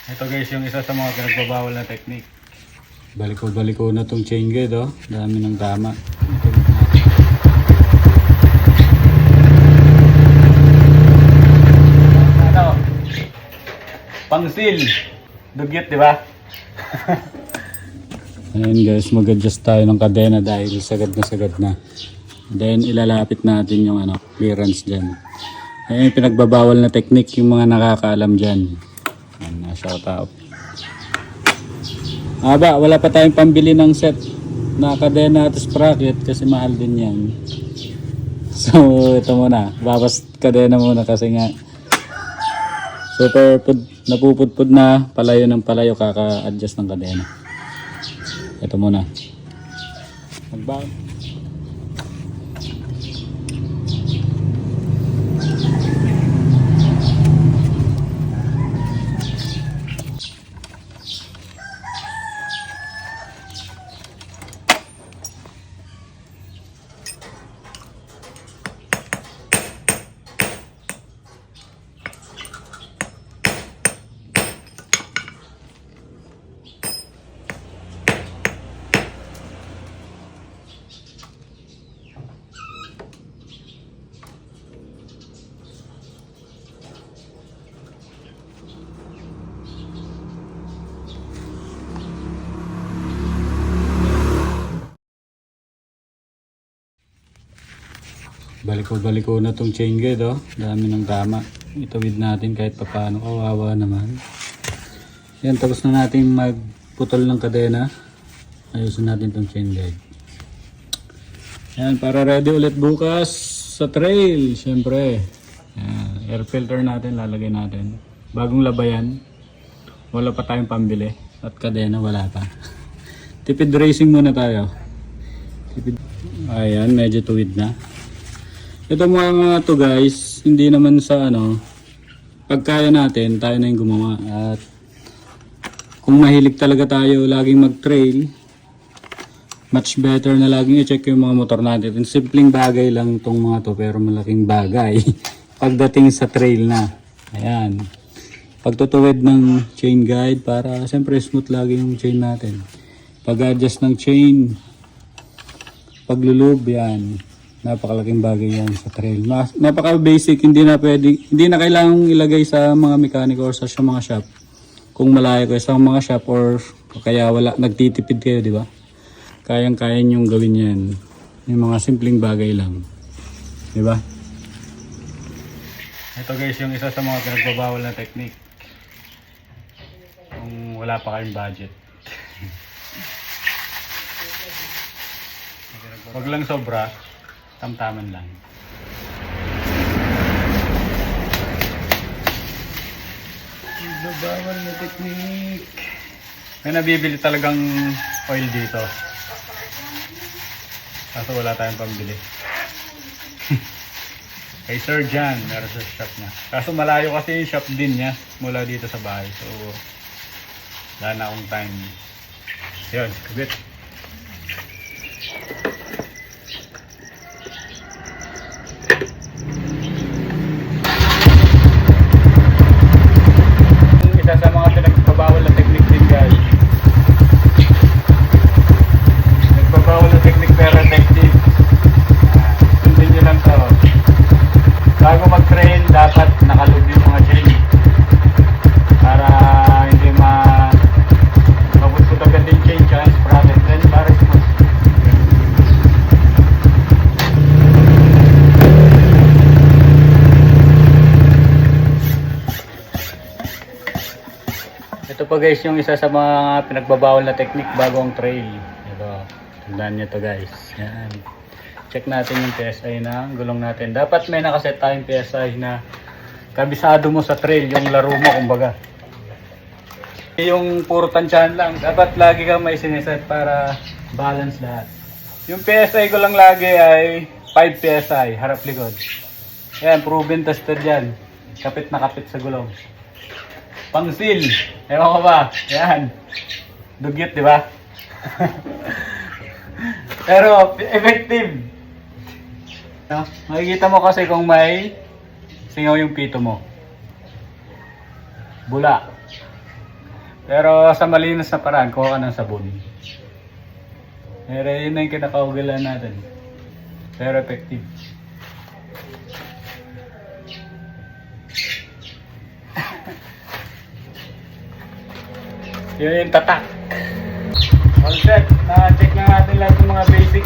Ito guys, yung isa sa mga pinagbabawal na technique. Baliko na tong chain guide, oh. Dami ng tama. Ano? Pangsil. Dugyot, di ba? Ayan guys, mag-adjust tayo ng kadena dahil sagad na. Then ilalapit natin yung clearance dyan. Ayan yung pinagbabawal na technique, yung mga nakakaalam dyan. Ayan, shout out. Wala pa tayong pambili ng set na kadena at sprocket kasi mahal din yan. So ito muna, babas kadena muna kasi nga super napupudpud na, palayo ng palayo, kaka-adjust ng kadena. Ito muna. Magbaon. Baliko na tong chain guide, oh. Dami ng tama. Itawid natin kahit papaano. Kawawa naman. Yan, tapos na natin magputol ng kadena. Ayusin natin tong chain guide. Yan, para ready ulit bukas sa trail. Siyempre. Yan, air filter natin, lalagay natin. Bagong labayan. Wala pa tayong pambili. At kadena wala pa. Tipid racing muna tayo. Ayan, medyo tuwid na. Ito mga to guys, hindi naman sa pagkaya natin, tayo na yung gumawa. At kung mahilig talaga tayo laging mag-trail, much better na laging i-check yung mga motor natin. Yung simpleng bagay lang itong mga to, pero malaking bagay pagdating sa trail na. Ayan. Pagtutuwid ng chain guide para siyempre smooth lagi yung chain natin. Pag-adjust ng chain, paglulub, yan. Napakalaking bagay yan sa trail. Napaka-basic, hindi na kailangang ilagay sa mga mekaniko or sa mga shop. Kung malayo kayo sa mga shop or kaya nagtitipid kayo, di ba? Kayang-kaya nyong gawin yan. Yung mga simpleng bagay lang. Di ba? Ito guys, yung isa sa mga pinagbabawal na technique. Kung wala pa kayong budget. Wag lang sobra. Tamtaman lang. Bawal na technique. May nabibili talagang oil dito. Kaso wala tayong pambili. Kay Sir John, meron sa shop niya. Kaso malayo kasi yung shop din niya mula dito sa bahay. So, wala na akong time. Yun, kabit. Isa sa mga pinagbabawal na technique din guys. Nagbabawal na technique pero effective. Sundin nyo lang to. Bago mag-train, dapat nakalog yung mga chain. Para hindi mabutbut agad yung chain tsaka sprocket. Then para smooth. Ito pa guys yung isa sa mga pinagbabawal na technique bago ang trail. Ito, tandaan nyo to guys. Yan. Check natin yung PSI ng gulong natin. Dapat may nakaset tayong PSI na kabisado mo sa trail, yung laro mo kumbaga. Yung puro tansyahan lang, dapat lagi kang may sineset para balance lahat. Yung PSI ko lang lagi ay 5 PSI, harap likod. Yan, proven tested yan. Kapit na kapit sa gulong. Pangsil. Ewan ko ba? Yan. Dugyot, di ba? Pero, effective. No? Makikita mo kasi kung may singaw yung pito mo. Bula. Pero sa malinis na paraan, kuha ka ng sabon. Pero yun na yung kinakaugalan natin. Pero effective. Yun yung tatak. All set. Na-check na natin lahat ng mga basic